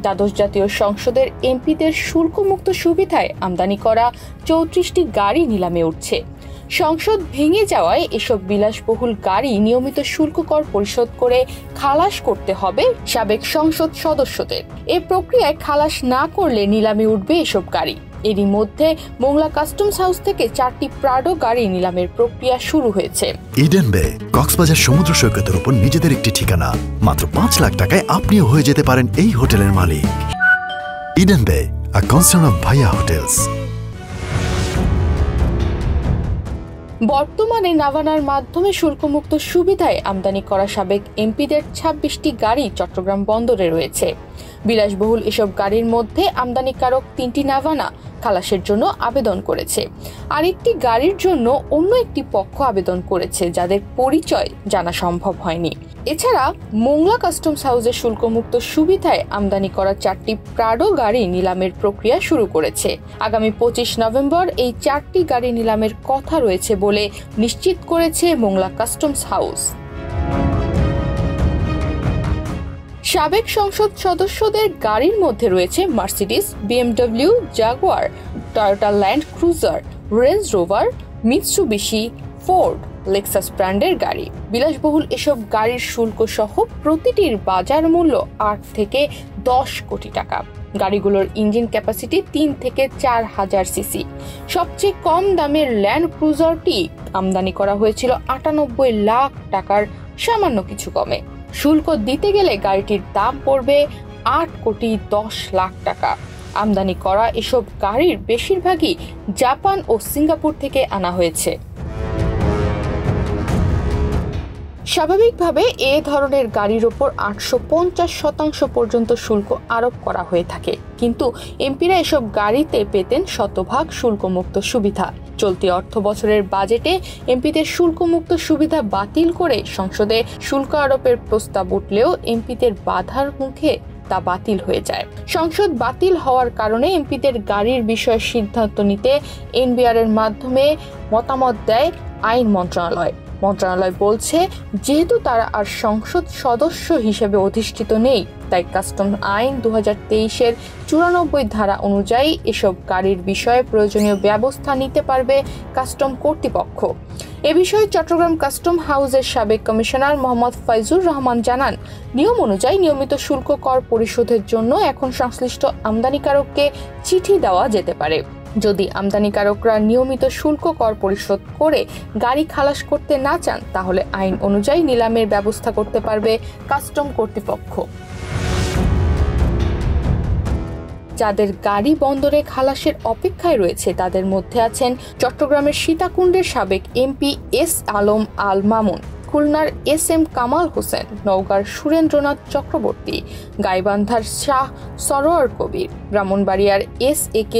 দ্বাদশ জাতীয় সংসদের এমপিদের শুল্কমুক্ত সুবিধায় আমদানি করা ৩৪টি গাড়ি নিলামে উঠছে। সংসদ ভেঙে যাওয়ায় এসব বিলাসবহুল গাড়ি নিয়মিত শুল্ক কর পরিশোধ করে খালাস করতে হবে সাবেক সংসদ সদস্যদের। এ প্রক্রিয়ায় খালাস না করলে নিলামে উঠবে এসব গাড়ি। এরই মধ্যে মোংলা কাস্টমস হাউস থেকে 4টি প্রাডো গাড়ি নিলামের প্রক্রিয়া শুরু হয়েছে। ইডেন বে কক্সবাজার সমুদ্র সৈকতের উপর নিজেদের একটি ঠিকানা। মাত্র ৫ লাখ টাকায় আপনিও হয়ে যেতে পারেন এই হোটেলের মালিক। ইডেন বে, আ কনসার্ন অফ ভাইয়া হোটেলস। বর্তমানে নাভানার মাধ্যমে শুল্কমুক্ত সুবিধায় আমদানি করা সাবেক এমপিদের 26টি গাড়ি চট্টগ্রাম বন্দরে রয়েছে। বিলাসবহুল এসব গাড়ির মধ্যে আমদানিকারক 3টি নাভানা খালাসের জন্য আবেদন করেছে। আরেকটি গাড়ির জন্য অন্য একটি পক্ষ আবেদন করেছে, যাদের পরিচয় জানা সম্ভব হয়নি। এছাড়া মোংলা কাস্টমস হাউসের শুল্কমুক্ত সুবিধায় আমদানি করা 4টি প্রাডো গাড়ি নিলামের প্রক্রিয়া শুরু করেছে। আগামী 25 নভেম্বর এই 4টি গাড়ি নিলামের কথা রয়েছে বলে নিশ্চিত করেছে মোংলা কাস্টমস হাউস। সাবেক সংসদ সদস্যদের গাড়ির মধ্যে রয়েছে Mercedes, BMW, Jaguar, Toyota land cruiser, range rover, Mitsubishi, Ford, Lexus ব্র্যান্ডের গাড়ি। বিলাসবহুল এসব গাড়ির শুল্ক সহ প্রতিটির বাজার মূল্য 8 থেকে 10 কোটি টাকা। গাড়িগুলোর ইঞ্জিন ক্যাপাসিটি 3 থেকে 4,000 সিসি। সবচেয়ে কম দামের ল্যান্ড ক্রুজারটি আমদানি করা হয়েছিল 98 লাখ টাকার সামান্য কিছু কমে। শুল্ক দিতে গেলে গাড়িটির দাম পড়বে 8 কোটি 10 লাখ টাকা। আমদানি করা এসব গাড়ির বেশিরভাগই জাপান ও সিঙ্গাপুর থেকে আনা হয়েছে। স্বাভাবিকভাবে এ ধরনের গাড়ির ওপর 850% পর্যন্ত শুল্ক আরোপ করা হয়ে থাকে, কিন্তু এমপিরা এসব গাড়িতে পেতেন শতভাগ শুল্কমুক্ত সুবিধা। চলতি অর্থ বছরের বাজেটে এমপিদের শুল্কমুক্ত সুবিধা বাতিল করে সংসদে শুল্ক আরোপের প্রস্তাব উঠলেও এমপিদের বাধার মুখে তা বাতিল হয়ে যায়। সংসদ বাতিল হওয়ার কারণে এমপিদের গাড়ির বিষয়ে সিদ্ধান্ত নিতে এনবিআর এর মাধ্যমে মতামত দেয় আইন মন্ত্রণালয়। মন্ত্রণালয় বলছে, যেহেতু তারা আর সংসদ সদস্য হিসেবে অধিষ্ঠিত নেই, তাই কাস্টম আইন 2023-এর 94 ধারা অনুযায়ী এসব গাড়ির বিষয়ে প্রয়োজনীয় ব্যবস্থা নিতে পারবে কাস্টম কর্তৃপক্ষ। এ বিষয়ে চট্টগ্রাম কাস্টম হাউসের সাবেক কমিশনার মোহাম্মদ ফাইজুর রহমান জানান, নিয়ম অনুযায়ী নিয়মিত শুল্ক কর পরিশোধের জন্য এখন সংশ্লিষ্ট আমদানিকারককে চিঠি দেওয়া যেতে পারে। যদি আমদানিকারকরা নিয়মিত শুল্ক কর পরিশোধ করে গাড়ি খালাস করতে না চান, তাহলে আইন অনুযায়ী নিলামের ব্যবস্থা করতে পারবে কাস্টম কর্তৃপক্ষ। যাদের গাড়ি বন্দরে খালাসের অপেক্ষায় রয়েছে তাদের মধ্যে আছেন চট্টগ্রামের সীতাকুণ্ডের সাবেক এমপি এস আলম আল মামুন, খুলনার SM কামাল হোসেন, নওগাঁর সুরেন্দ্রনাথ চক্রবর্তী, গাইবান্ধার শাহ সরোয়ার কবির, ব্রাহ্মণবাড়িয়ার SAK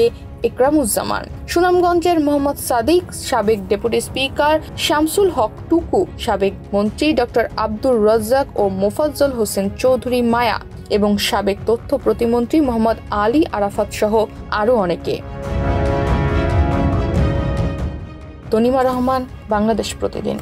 একরামুজ্জামান, সুনামগঞ্জের মোহাম্মদ সাদিক, সাবেক ডেপুটি স্পিকার শামসুল হক টুকু, সাবেক মন্ত্রী ডক্টর আব্দুর রাজ্জাক ও মোফাজ্জল হোসেন চৌধুরী মায়া এবং সাবেক তথ্য প্রতিমন্ত্রী মোহাম্মদ আলী আরাফাত সহ আরও অনেকে। তনিমা রহমান, বাংলাদেশ প্রতিদিন।